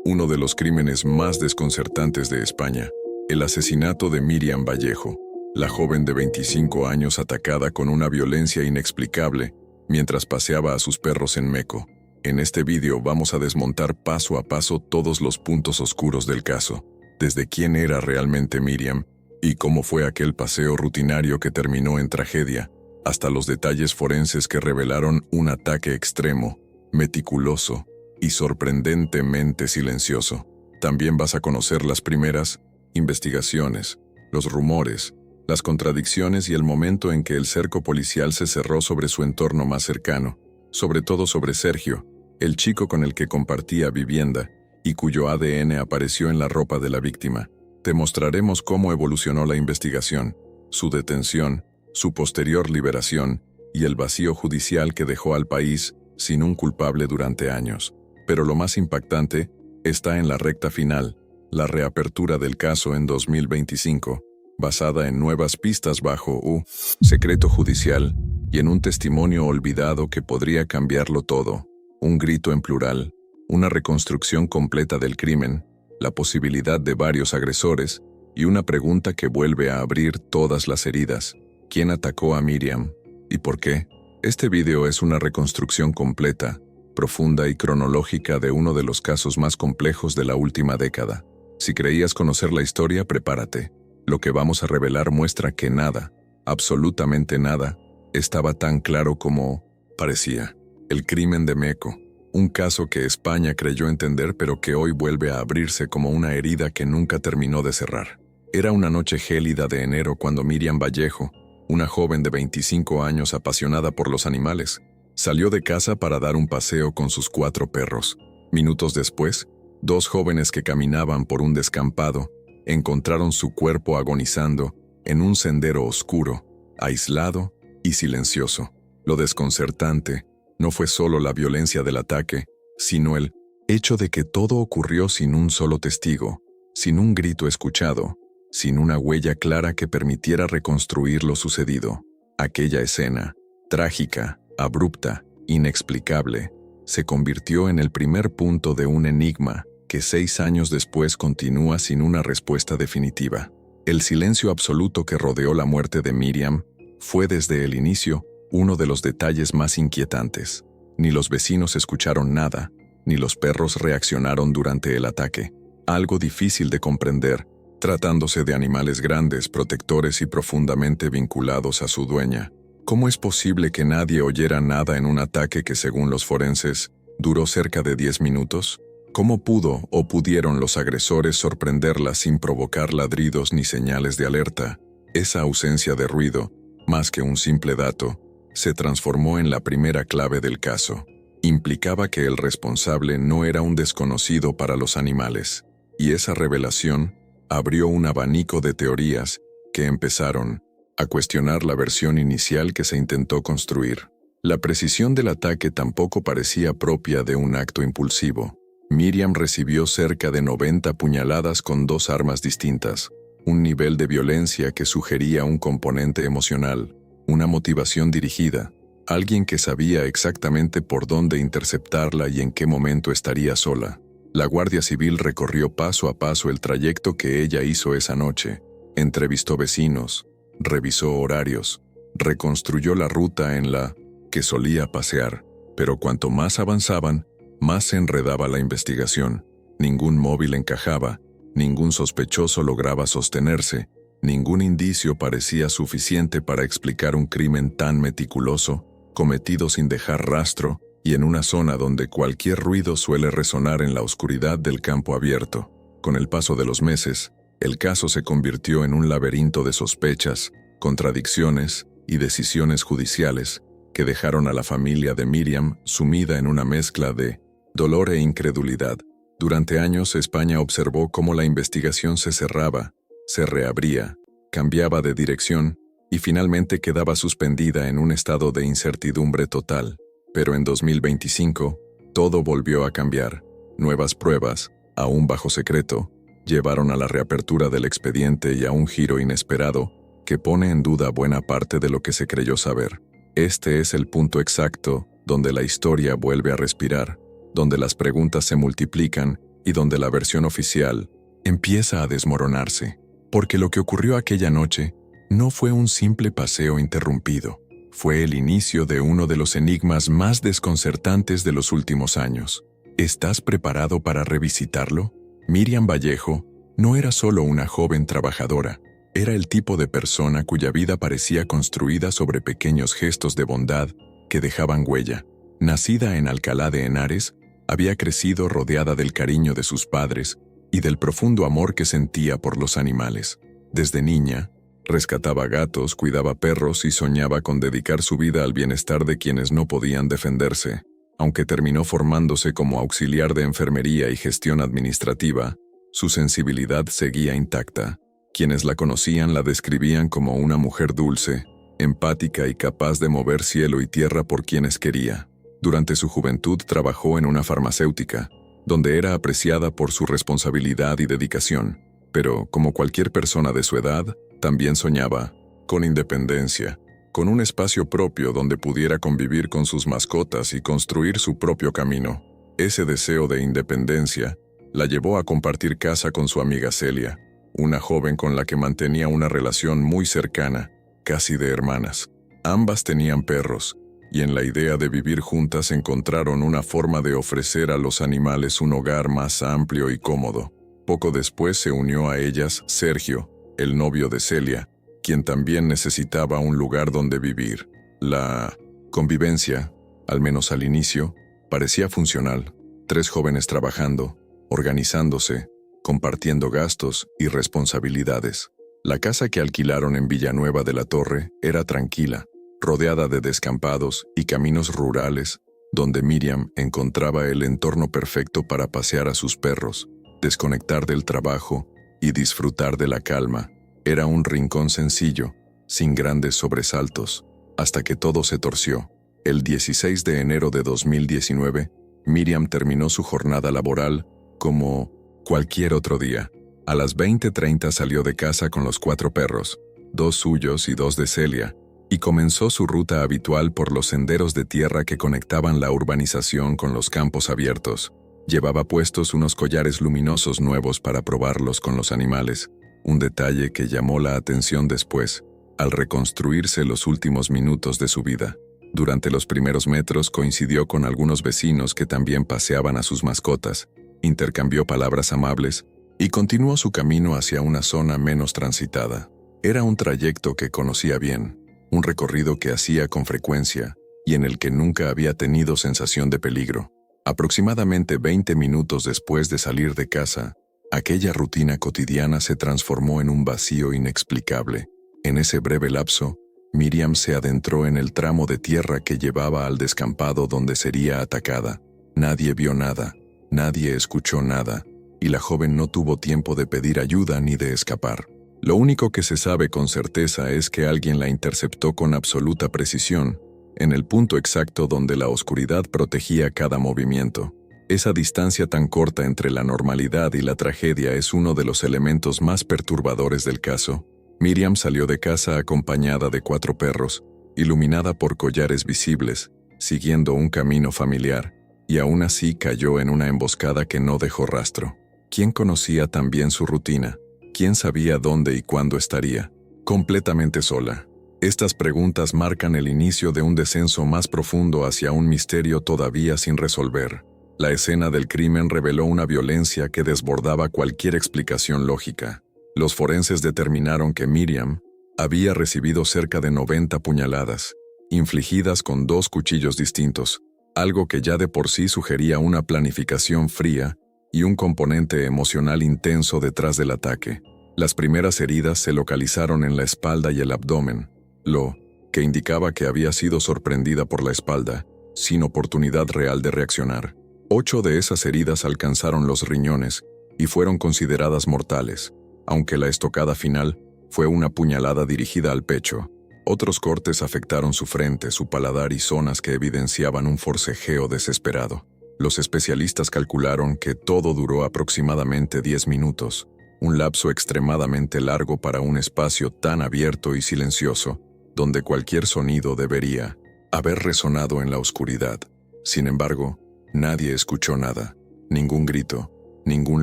uno de los crímenes más desconcertantes de España, el asesinato de Míriam Vallejo, la joven de 25 años atacada con una violencia inexplicable mientras paseaba a sus perros en Meco. En este vídeo vamos a desmontar paso a paso todos los puntos oscuros del caso, desde quién era realmente Míriam y cómo fue aquel paseo rutinario que terminó en tragedia, hasta los detalles forenses que revelaron un ataque extremo, meticuloso y sorprendentemente silencioso. También vas a conocer las primeras investigaciones, los rumores, las contradicciones y el momento en que el cerco policial se cerró sobre su entorno más cercano, sobre todo sobre Sergio, el chico con el que compartía vivienda y cuyo ADN apareció en la ropa de la víctima. Te mostraremos cómo evolucionó la investigación, su detención, su posterior liberación y el vacío judicial que dejó al país sin un culpable durante años. Pero lo más impactante está en la recta final, la reapertura del caso en 2025, basada en nuevas pistas bajo un secreto judicial y en un testimonio olvidado que podría cambiarlo todo. Un grito en plural, una reconstrucción completa del crimen, la posibilidad de varios agresores y una pregunta que vuelve a abrir todas las heridas. ¿Quién atacó a Míriam? ¿Y por qué? Este video es una reconstrucción completa, profunda y cronológica de uno de los casos más complejos de la última década. Si creías conocer la historia, prepárate. Lo que vamos a revelar muestra que nada, absolutamente nada, estaba tan claro como parecía. El crimen de Meco, un caso que España creyó entender pero que hoy vuelve a abrirse como una herida que nunca terminó de cerrar. Era una noche gélida de enero cuando Míriam Vallejo, una joven de 25 años apasionada por los animales, salió de casa para dar un paseo con sus 4 perros. Minutos después, 2 jóvenes que caminaban por un descampado encontraron su cuerpo agonizando en un sendero oscuro, aislado y silencioso. Lo desconcertante no fue solo la violencia del ataque, sino el hecho de que todo ocurrió sin un solo testigo, sin un grito escuchado, sin una huella clara que permitiera reconstruir lo sucedido. Aquella escena, trágica, abrupta, inexplicable, se convirtió en el primer punto de un enigma que 6 años después continúa sin una respuesta definitiva. El silencio absoluto que rodeó la muerte de Míriam fue desde el inicio uno de los detalles más inquietantes. Ni los vecinos escucharon nada, ni los perros reaccionaron durante el ataque. Algo difícil de comprender, tratándose de animales grandes, protectores y profundamente vinculados a su dueña. ¿Cómo es posible que nadie oyera nada en un ataque que, según los forenses, duró cerca de 10 minutos? ¿Cómo pudo o pudieron los agresores sorprenderla sin provocar ladridos ni señales de alerta? Esa ausencia de ruido, más que un simple dato, se transformó en la primera clave del caso. Implicaba que el responsable no era un desconocido para los animales, y esa revelación abrió un abanico de teorías que empezaron a cuestionar la versión inicial que se intentó construir. La precisión del ataque tampoco parecía propia de un acto impulsivo. Míriam recibió cerca de 90 puñaladas con 2 armas distintas, un nivel de violencia que sugería un componente emocional, una motivación dirigida, alguien que sabía exactamente por dónde interceptarla y en qué momento estaría sola. La Guardia Civil recorrió paso a paso el trayecto que ella hizo esa noche, entrevistó vecinos, revisó horarios, reconstruyó la ruta en la que solía pasear, pero cuanto más avanzaban, más se enredaba la investigación. Ningún móvil encajaba, ningún sospechoso lograba sostenerse, ningún indicio parecía suficiente para explicar un crimen tan meticuloso, cometido sin dejar rastro y en una zona donde cualquier ruido suele resonar en la oscuridad del campo abierto. Con el paso de los meses, el caso se convirtió en un laberinto de sospechas, contradicciones y decisiones judiciales que dejaron a la familia de Míriam sumida en una mezcla de dolor e incredulidad. Durante años, España observó cómo la investigación se cerraba, se reabría, cambiaba de dirección y finalmente quedaba suspendida en un estado de incertidumbre total. Pero en 2025, todo volvió a cambiar. Nuevas pruebas, aún bajo secreto, llevaron a la reapertura del expediente y a un giro inesperado que pone en duda buena parte de lo que se creyó saber. Este es el punto exacto donde la historia vuelve a respirar, donde las preguntas se multiplican y donde la versión oficial empieza a desmoronarse, porque lo que ocurrió aquella noche no fue un simple paseo interrumpido, fue el inicio de uno de los enigmas más desconcertantes de los últimos años. ¿Estás preparado para revisitarlo? Miriam Vallejo no era solo una joven trabajadora, era el tipo de persona cuya vida parecía construida sobre pequeños gestos de bondad que dejaban huella. Nacida en Alcalá de Henares, había crecido rodeada del cariño de sus padres y del profundo amor que sentía por los animales. Desde niña, rescataba gatos, cuidaba perros y soñaba con dedicar su vida al bienestar de quienes no podían defenderse. Aunque terminó formándose como auxiliar de enfermería y gestión administrativa, su sensibilidad seguía intacta. Quienes la conocían la describían como una mujer dulce, empática y capaz de mover cielo y tierra por quienes quería. Durante su juventud trabajó en una farmacéutica, donde era apreciada por su responsabilidad y dedicación, pero, como cualquier persona de su edad, también soñaba con independencia, con un espacio propio donde pudiera convivir con sus mascotas y construir su propio camino. Ese deseo de independencia la llevó a compartir casa con su amiga Celia, una joven con la que mantenía una relación muy cercana, casi de hermanas. Ambas tenían perros, y en la idea de vivir juntas encontraron una forma de ofrecer a los animales un hogar más amplio y cómodo. Poco después se unió a ellas Sergio, el novio de Celia, quien también necesitaba un lugar donde vivir. La convivencia, al menos al inicio, parecía funcional. 3 jóvenes trabajando, organizándose, compartiendo gastos y responsabilidades. La casa que alquilaron en Villanueva de la Torre era tranquila, rodeada de descampados y caminos rurales, donde Miriam encontraba el entorno perfecto para pasear a sus perros, desconectar del trabajo y disfrutar de la calma. Era un rincón sencillo, sin grandes sobresaltos, hasta que todo se torció. El 16 de enero de 2019, Miriam terminó su jornada laboral como cualquier otro día. A las 20:30 salió de casa con los 4 perros, 2 suyos y 2 de Celia, y comenzó su ruta habitual por los senderos de tierra que conectaban la urbanización con los campos abiertos. Llevaba puestos unos collares luminosos nuevos para probarlos con los animales, un detalle que llamó la atención después, al reconstruirse los últimos minutos de su vida. Durante los primeros metros coincidió con algunos vecinos que también paseaban a sus mascotas, intercambió palabras amables y continuó su camino hacia una zona menos transitada. Era un trayecto que conocía bien, un recorrido que hacía con frecuencia y en el que nunca había tenido sensación de peligro. Aproximadamente 20 minutos después de salir de casa, aquella rutina cotidiana se transformó en un vacío inexplicable. En ese breve lapso, Miriam se adentró en el tramo de tierra que llevaba al descampado donde sería atacada. Nadie vio nada, nadie escuchó nada, y la joven no tuvo tiempo de pedir ayuda ni de escapar. Lo único que se sabe con certeza es que alguien la interceptó con absoluta precisión, en el punto exacto donde la oscuridad protegía cada movimiento. Esa distancia tan corta entre la normalidad y la tragedia es uno de los elementos más perturbadores del caso. Miriam salió de casa acompañada de 4 perros, iluminada por collares visibles, siguiendo un camino familiar, y aún así cayó en una emboscada que no dejó rastro. ¿Quién conocía tan bien su rutina? ¿Quién sabía dónde y cuándo estaría? Completamente sola. Estas preguntas marcan el inicio de un descenso más profundo hacia un misterio todavía sin resolver. La escena del crimen reveló una violencia que desbordaba cualquier explicación lógica. Los forenses determinaron que Miriam había recibido cerca de 90 puñaladas, infligidas con 2 cuchillos distintos, algo que ya de por sí sugería una planificación fría y un componente emocional intenso detrás del ataque. Las primeras heridas se localizaron en la espalda y el abdomen, lo que indicaba que había sido sorprendida por la espalda, sin oportunidad real de reaccionar. 8 de esas heridas alcanzaron los riñones y fueron consideradas mortales, aunque la estocada final fue una puñalada dirigida al pecho. Otros cortes afectaron su frente, su paladar y zonas que evidenciaban un forcejeo desesperado. Los especialistas calcularon que todo duró aproximadamente 10 minutos, un lapso extremadamente largo para un espacio tan abierto y silencioso, donde cualquier sonido debería haber resonado en la oscuridad. Sin embargo, nadie escuchó nada, ningún grito, ningún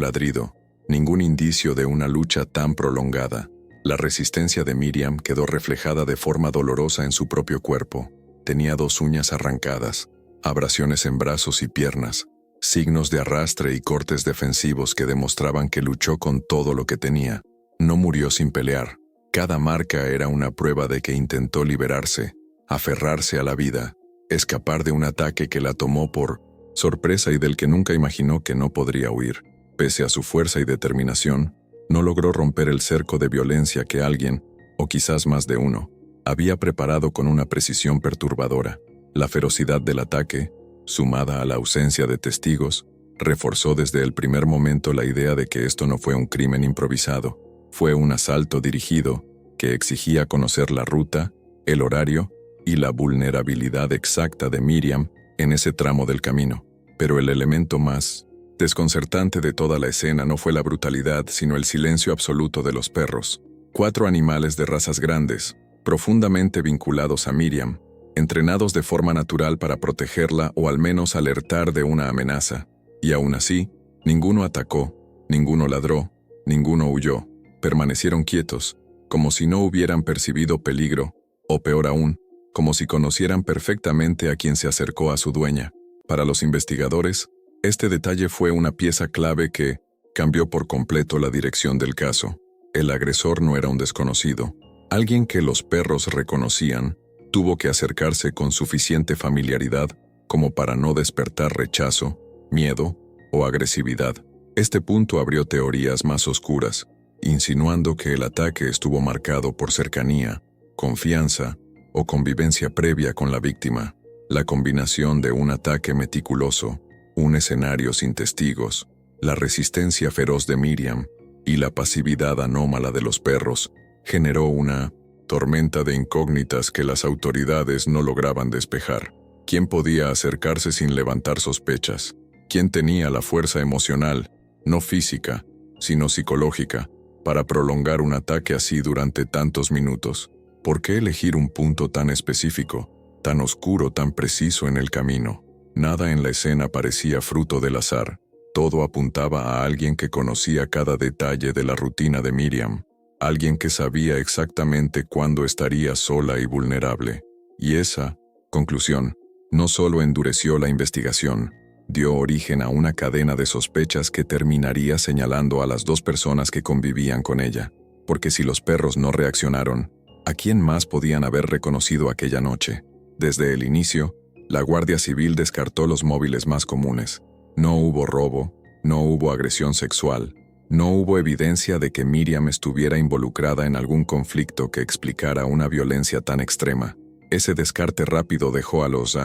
ladrido, ningún indicio de una lucha tan prolongada. La resistencia de Miriam quedó reflejada de forma dolorosa en su propio cuerpo. Tenía 2 uñas arrancadas, abrasiones en brazos y piernas, signos de arrastre y cortes defensivos que demostraban que luchó con todo lo que tenía. No murió sin pelear. Cada marca era una prueba de que intentó liberarse, aferrarse a la vida, escapar de un ataque que la tomó por sorpresa y del que nunca imaginó que no podría huir. Pese a su fuerza y determinación, no logró romper el cerco de violencia que alguien, o quizás más de uno, había preparado con una precisión perturbadora. La ferocidad del ataque, sumada a la ausencia de testigos, reforzó desde el primer momento la idea de que esto no fue un crimen improvisado, fue un asalto dirigido que exigía conocer la ruta, el horario y la vulnerabilidad exacta de Miriam en ese tramo del camino. Pero el elemento más desconcertante de toda la escena no fue la brutalidad, sino el silencio absoluto de los perros. 4 animales de razas grandes, profundamente vinculados a Miriam, entrenados de forma natural para protegerla o al menos alertar de una amenaza. Y aún así, ninguno atacó, ninguno ladró, ninguno huyó. Permanecieron quietos, como si no hubieran percibido peligro, o peor aún, como si conocieran perfectamente a quien se acercó a su dueña. Para los investigadores, este detalle fue una pieza clave que cambió por completo la dirección del caso. El agresor no era un desconocido. Alguien que los perros reconocían tuvo que acercarse con suficiente familiaridad como para no despertar rechazo, miedo o agresividad. Este punto abrió teorías más oscuras, insinuando que el ataque estuvo marcado por cercanía, confianza o convivencia previa con la víctima. La combinación de un ataque meticuloso, un escenario sin testigos, la resistencia feroz de Miriam y la pasividad anómala de los perros generó una tormenta de incógnitas que las autoridades no lograban despejar. ¿Quién podía acercarse sin levantar sospechas? ¿Quién tenía la fuerza emocional, no física, sino psicológica, para prolongar un ataque así durante tantos minutos? ¿Por qué elegir un punto tan específico, tan oscuro, tan preciso en el camino? Nada en la escena parecía fruto del azar. Todo apuntaba a alguien que conocía cada detalle de la rutina de Miriam, alguien que sabía exactamente cuándo estaría sola y vulnerable. Y esa conclusión no solo endureció la investigación, dio origen a una cadena de sospechas que terminaría señalando a las 2 personas que convivían con ella. Porque si los perros no reaccionaron, ¿a quién más podían haber reconocido aquella noche? Desde el inicio, la Guardia Civil descartó los móviles más comunes. No hubo robo, no hubo agresión sexual, no hubo evidencia de que Miriam estuviera involucrada en algún conflicto que explicara una violencia tan extrema. Ese descarte rápido dejó a los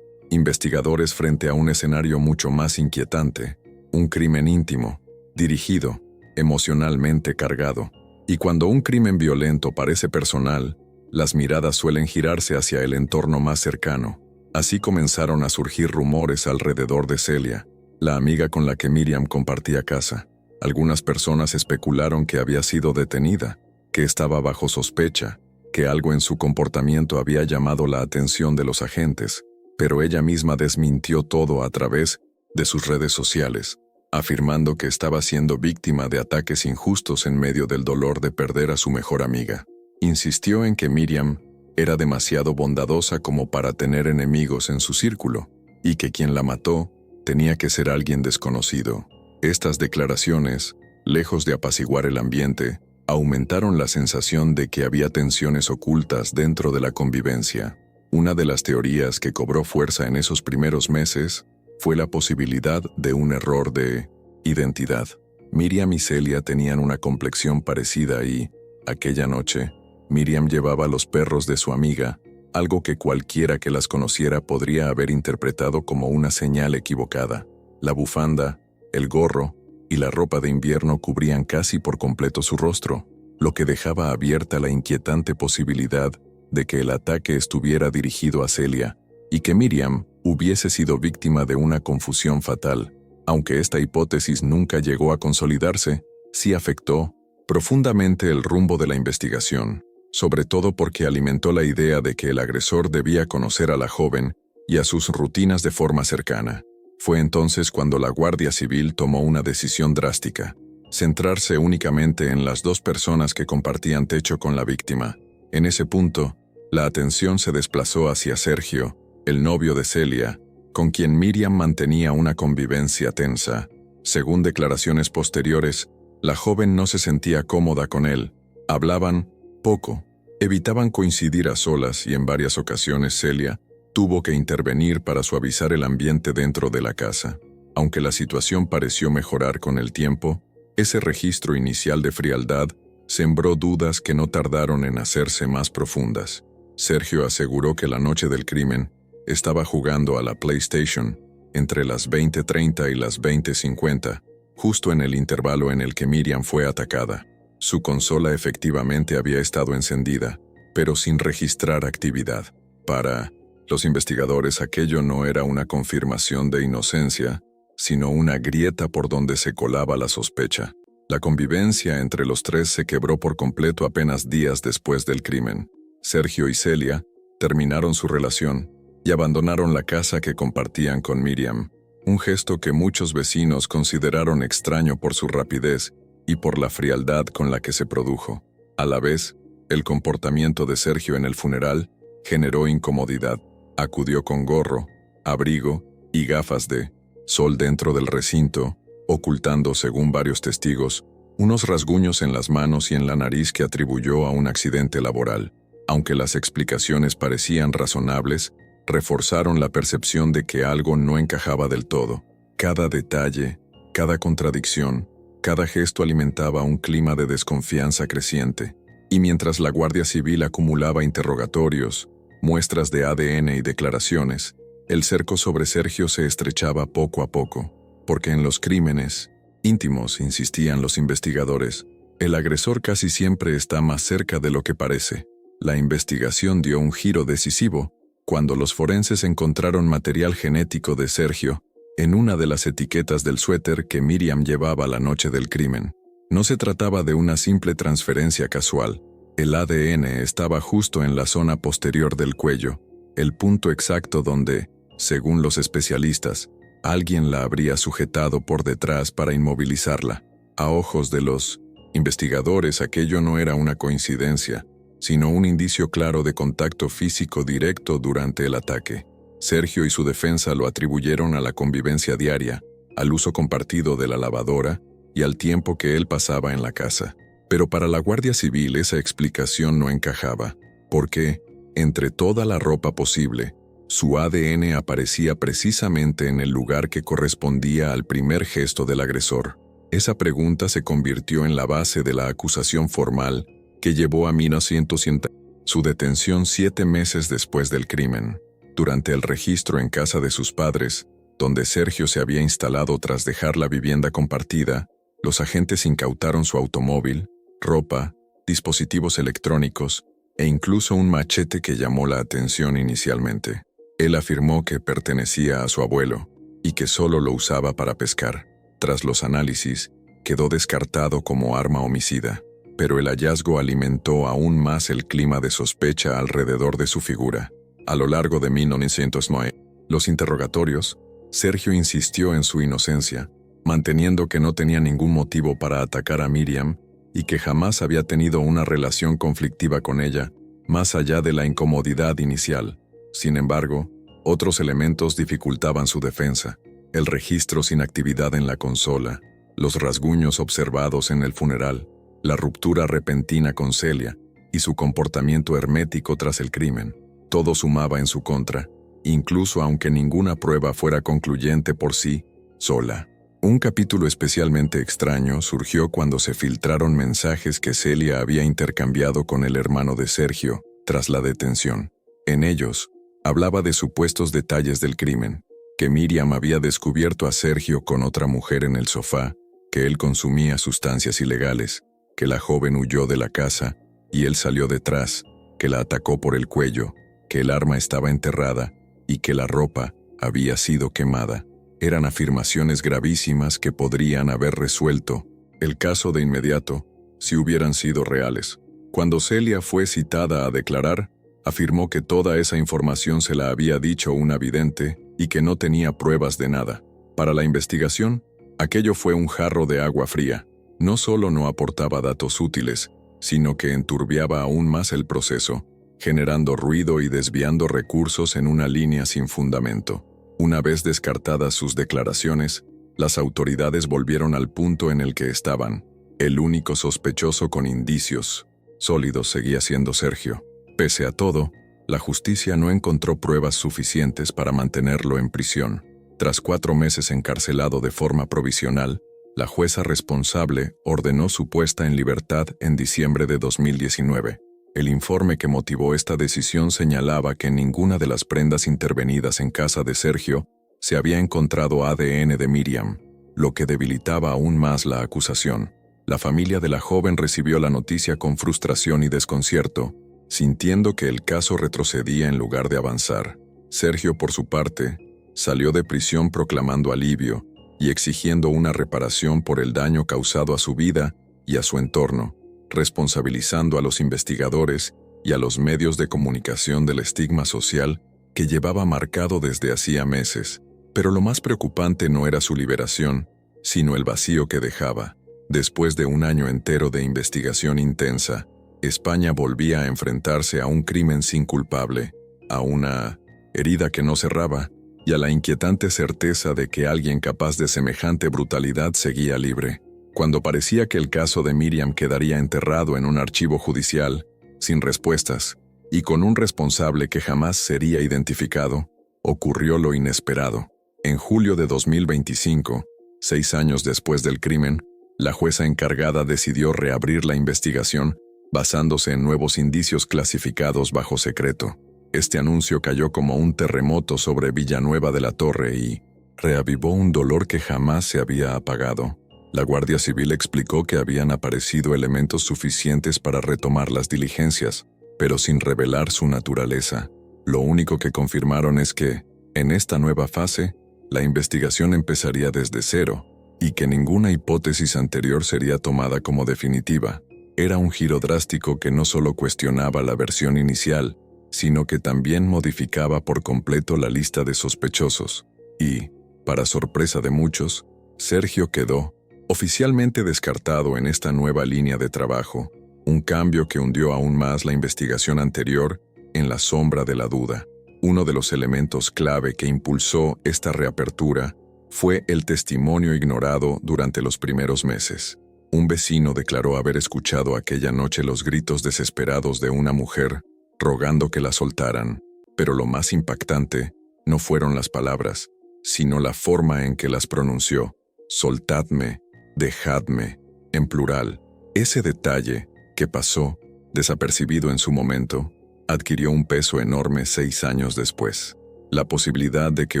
investigadores frente a un escenario mucho más inquietante, un crimen íntimo, dirigido, emocionalmente cargado. Y cuando un crimen violento parece personal, las miradas suelen girarse hacia el entorno más cercano. Así comenzaron a surgir rumores alrededor de Celia, la amiga con la que Miriam compartía casa. Algunas personas especularon que había sido detenida, que estaba bajo sospecha, que algo en su comportamiento había llamado la atención de los agentes, pero ella misma desmintió todo a través de sus redes sociales, afirmando que estaba siendo víctima de ataques injustos en medio del dolor de perder a su mejor amiga. Insistió en que Miriam era demasiado bondadosa como para tener enemigos en su círculo, y que quien la mató tenía que ser alguien desconocido. Estas declaraciones, lejos de apaciguar el ambiente, aumentaron la sensación de que había tensiones ocultas dentro de la convivencia. Una de las teorías que cobró fuerza en esos primeros meses fue la posibilidad de un error de identidad. Miriam y Celia tenían una complexión parecida y, aquella noche, Miriam llevaba los perros de su amiga, algo que cualquiera que las conociera podría haber interpretado como una señal equivocada. La bufanda, el gorro y la ropa de invierno cubrían casi por completo su rostro, lo que dejaba abierta la inquietante posibilidad de que el ataque estuviera dirigido a Celia y que Miriam hubiese sido víctima de una confusión fatal. Aunque esta hipótesis nunca llegó a consolidarse, sí afectó profundamente el rumbo de la investigación, sobre todo porque alimentó la idea de que el agresor debía conocer a la joven y a sus rutinas de forma cercana. Fue entonces cuando la Guardia Civil tomó una decisión drástica: centrarse únicamente en las dos personas que compartían techo con la víctima. En ese punto, la atención se desplazó hacia Sergio, el novio de Celia, con quien Miriam mantenía una convivencia tensa. Según declaraciones posteriores, la joven no se sentía cómoda con él. Hablaban poco, evitaban coincidir a solas y en varias ocasiones Celia tuvo que intervenir para suavizar el ambiente dentro de la casa. Aunque la situación pareció mejorar con el tiempo, ese registro inicial de frialdad sembró dudas que no tardaron en hacerse más profundas. Sergio aseguró que la noche del crimen estaba jugando a la PlayStation entre las 20:30 y las 20:50, justo en el intervalo en el que Miriam fue atacada. Su consola efectivamente había estado encendida, pero sin registrar actividad. Para los investigadores, aquello no era una confirmación de inocencia, sino una grieta por donde se colaba la sospecha. La convivencia entre los tres se quebró por completo apenas días después del crimen. Sergio y Celia terminaron su relación y abandonaron la casa que compartían con Miriam, un gesto que muchos vecinos consideraron extraño por su rapidez y por la frialdad con la que se produjo. A la vez, el comportamiento de Sergio en el funeral generó incomodidad. Acudió con gorro, abrigo y gafas de sol dentro del recinto, ocultando, según varios testigos, unos rasguños en las manos y en la nariz que atribuyó a un accidente laboral. Aunque las explicaciones parecían razonables, reforzaron la percepción de que algo no encajaba del todo. Cada detalle, cada contradicción, cada gesto alimentaba un clima de desconfianza creciente. Y mientras la Guardia Civil acumulaba interrogatorios, muestras de ADN y declaraciones, el cerco sobre Sergio se estrechaba poco a poco, porque en los crímenes íntimos, insistían los investigadores, el agresor casi siempre está más cerca de lo que parece. La investigación dio un giro decisivo cuando los forenses encontraron material genético de Sergio en una de las etiquetas del suéter que Miriam llevaba la noche del crimen. No se trataba de una simple transferencia casual. El ADN estaba justo en la zona posterior del cuello, el punto exacto donde, según los especialistas, alguien la habría sujetado por detrás para inmovilizarla. A ojos de los investigadores, aquello no era una coincidencia, sino un indicio claro de contacto físico directo durante el ataque. Sergio y su defensa lo atribuyeron a la convivencia diaria, al uso compartido de la lavadora y al tiempo que él pasaba en la casa. Pero para la Guardia Civil esa explicación no encajaba, porque, entre toda la ropa posible, su ADN aparecía precisamente en el lugar que correspondía al primer gesto del agresor. Esa pregunta se convirtió en la base de la acusación formal que llevó a 1900 su detención 7 meses después del crimen. Durante el registro en casa de sus padres, donde Sergio se había instalado tras dejar la vivienda compartida, los agentes incautaron su automóvil, ropa, dispositivos electrónicos e incluso un machete que llamó la atención inicialmente. Él afirmó que pertenecía a su abuelo y que solo lo usaba para pescar. Tras los análisis, quedó descartado como arma homicida, pero el hallazgo alimentó aún más el clima de sospecha alrededor de su figura. A lo largo de 1909, los interrogatorios, Sergio insistió en su inocencia, manteniendo que no tenía ningún motivo para atacar a Miriam y que jamás había tenido una relación conflictiva con ella, más allá de la incomodidad inicial. Sin embargo, otros elementos dificultaban su defensa: el registro sin actividad en la consola, los rasguños observados en el funeral, la ruptura repentina con Celia y su comportamiento hermético tras el crimen. Todo sumaba en su contra, incluso aunque ninguna prueba fuera concluyente por sí sola. Un capítulo especialmente extraño surgió cuando se filtraron mensajes que Celia había intercambiado con el hermano de Sergio tras la detención. En ellos, hablaba de supuestos detalles del crimen, que Miriam había descubierto a Sergio con otra mujer en el sofá, que él consumía sustancias ilegales, que la joven huyó de la casa y él salió detrás, que la atacó por el cuello, que el arma estaba enterrada y que la ropa había sido quemada. Eran afirmaciones gravísimas que podrían haber resuelto el caso de inmediato si hubieran sido reales. Cuando Celia fue citada a declarar, afirmó que toda esa información se la había dicho una vidente y que no tenía pruebas de nada. Para la investigación, aquello fue un jarro de agua fría. No solo no aportaba datos útiles, sino que enturbiaba aún más el proceso, generando ruido y desviando recursos en una línea sin fundamento. Una vez descartadas sus declaraciones, las autoridades volvieron al punto en el que estaban. El único sospechoso con indicios sólidos seguía siendo Sergio. Pese a todo, la justicia no encontró pruebas suficientes para mantenerlo en prisión. Tras 4 meses encarcelado de forma provisional, la jueza responsable ordenó su puesta en libertad en diciembre de 2019. El informe que motivó esta decisión señalaba que en ninguna de las prendas intervenidas en casa de Sergio se había encontrado ADN de Miriam, lo que debilitaba aún más la acusación. La familia de la joven recibió la noticia con frustración y desconcierto, sintiendo que el caso retrocedía en lugar de avanzar. Sergio, por su parte, salió de prisión proclamando alivio y exigiendo una reparación por el daño causado a su vida y a su entorno, responsabilizando a los investigadores y a los medios de comunicación del estigma social que llevaba marcado desde hacía meses. Pero lo más preocupante no era su liberación, sino el vacío que dejaba. Después de un año entero de investigación intensa, España volvía a enfrentarse a un crimen sin culpable, a una herida que no cerraba y a la inquietante certeza de que alguien capaz de semejante brutalidad seguía libre. Cuando parecía que el caso de Miriam quedaría enterrado en un archivo judicial, sin respuestas, y con un responsable que jamás sería identificado, ocurrió lo inesperado. En julio de 2025, 6 años después del crimen, la jueza encargada decidió reabrir la investigación basándose en nuevos indicios clasificados bajo secreto. Este anuncio cayó como un terremoto sobre Villanueva de la Torre y reavivó un dolor que jamás se había apagado. La Guardia Civil explicó que habían aparecido elementos suficientes para retomar las diligencias, pero sin revelar su naturaleza. Lo único que confirmaron es que, en esta nueva fase, la investigación empezaría desde cero, y que ninguna hipótesis anterior sería tomada como definitiva. Era un giro drástico que no solo cuestionaba la versión inicial, sino que también modificaba por completo la lista de sospechosos. Y, para sorpresa de muchos, Sergio quedó oficialmente descartado en esta nueva línea de trabajo, un cambio que hundió aún más la investigación anterior en la sombra de la duda. Uno de los elementos clave que impulsó esta reapertura fue el testimonio ignorado durante los primeros meses. Un vecino declaró haber escuchado aquella noche los gritos desesperados de una mujer rogando que la soltaran, pero lo más impactante no fueron las palabras, sino la forma en que las pronunció: soltadme, dejadme, en plural. Ese detalle, que pasó desapercibido en su momento, adquirió un peso enorme 6 años después. La posibilidad de que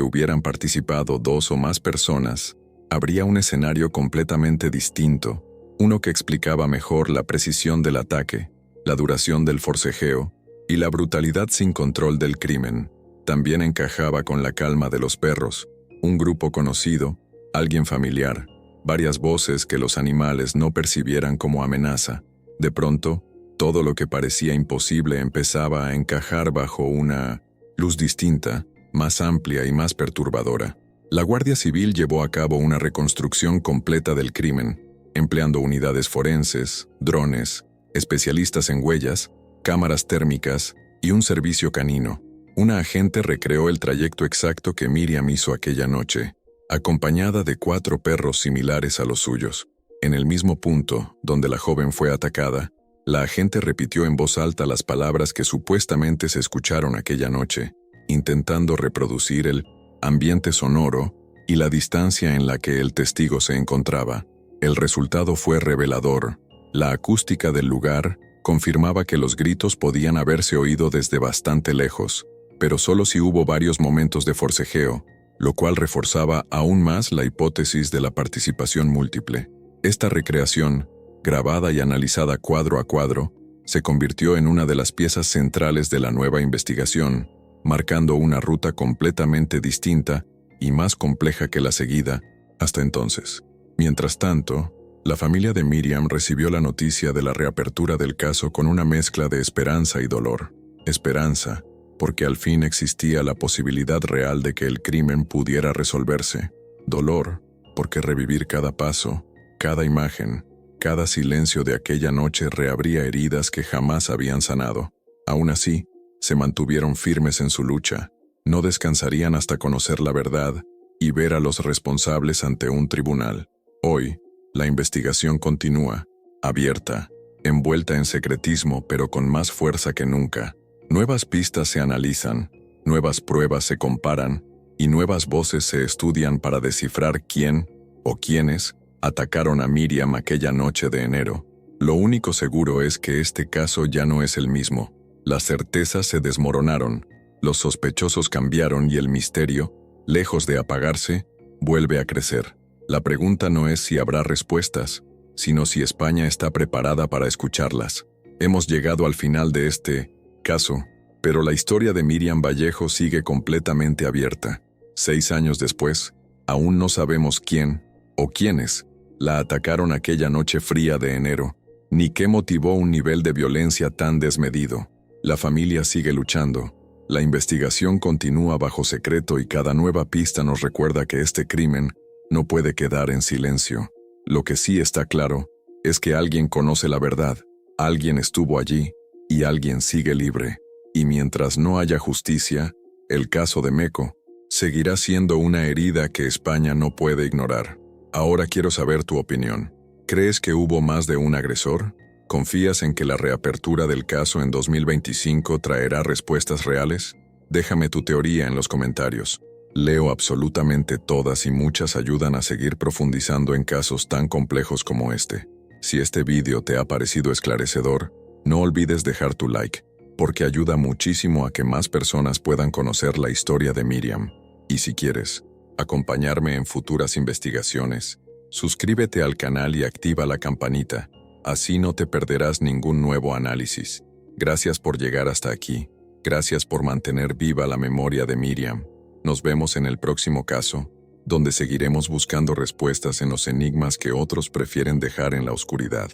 hubieran participado 2 o más personas habría un escenario completamente distinto, uno que explicaba mejor la precisión del ataque, la duración del forcejeo y la brutalidad sin control del crimen. También encajaba con la calma de los perros, un grupo conocido, alguien familiar, varias voces que los animales no percibieran como amenaza. De pronto, todo lo que parecía imposible empezaba a encajar bajo una luz distinta, más amplia y más perturbadora. La Guardia Civil llevó a cabo una reconstrucción completa del crimen, empleando unidades forenses, drones, especialistas en huellas, cámaras térmicas y un servicio canino. Una agente recreó el trayecto exacto que Miriam hizo aquella noche, acompañada de 4 perros similares a los suyos. En el mismo punto donde la joven fue atacada, la agente repitió en voz alta las palabras que supuestamente se escucharon aquella noche, intentando reproducir el ambiente sonoro y la distancia en la que el testigo se encontraba. El resultado fue revelador. La acústica del lugar confirmaba que los gritos podían haberse oído desde bastante lejos, pero solo si hubo varios momentos de forcejeo, lo cual reforzaba aún más la hipótesis de la participación múltiple. Esta recreación, grabada y analizada cuadro a cuadro, se convirtió en una de las piezas centrales de la nueva investigación, marcando una ruta completamente distinta y más compleja que la seguida hasta entonces. Mientras tanto, la familia de Miriam recibió la noticia de la reapertura del caso con una mezcla de esperanza y dolor. Esperanza, porque al fin existía la posibilidad real de que el crimen pudiera resolverse. Dolor, porque revivir cada paso, cada imagen, cada silencio de aquella noche reabría heridas que jamás habían sanado. Aún así, se mantuvieron firmes en su lucha. No descansarían hasta conocer la verdad y ver a los responsables ante un tribunal. Hoy, la investigación continúa, abierta, envuelta en secretismo, pero con más fuerza que nunca. Nuevas pistas se analizan, nuevas pruebas se comparan, y nuevas voces se estudian para descifrar quién o quiénes atacaron a Miriam aquella noche de enero. Lo único seguro es que este caso ya no es el mismo. Las certezas se desmoronaron, los sospechosos cambiaron y el misterio, lejos de apagarse, vuelve a crecer. La pregunta no es si habrá respuestas, sino si España está preparada para escucharlas. Hemos llegado al final de este caso, pero la historia de Miriam Vallejo sigue completamente abierta. 6 años después, aún no sabemos quién o quiénes la atacaron aquella noche fría de enero, ni qué motivó un nivel de violencia tan desmedido. La familia sigue luchando, la investigación continúa bajo secreto y cada nueva pista nos recuerda que este crimen no puede quedar en silencio. Lo que sí está claro es que alguien conoce la verdad, alguien estuvo allí y alguien sigue libre. Y mientras no haya justicia, el caso de Meco seguirá siendo una herida que España no puede ignorar. Ahora quiero saber tu opinión. ¿Crees que hubo más de un agresor? ¿Confías en que la reapertura del caso en 2025 traerá respuestas reales? Déjame tu teoría en los comentarios. Leo absolutamente todas y muchas ayudan a seguir profundizando en casos tan complejos como este. Si este vídeo te ha parecido esclarecedor, no olvides dejar tu like, porque ayuda muchísimo a que más personas puedan conocer la historia de Miriam. Y si quieres acompañarme en futuras investigaciones, suscríbete al canal y activa la campanita, así no te perderás ningún nuevo análisis. Gracias por llegar hasta aquí, gracias por mantener viva la memoria de Miriam. Nos vemos en el próximo caso, donde seguiremos buscando respuestas en los enigmas que otros prefieren dejar en la oscuridad.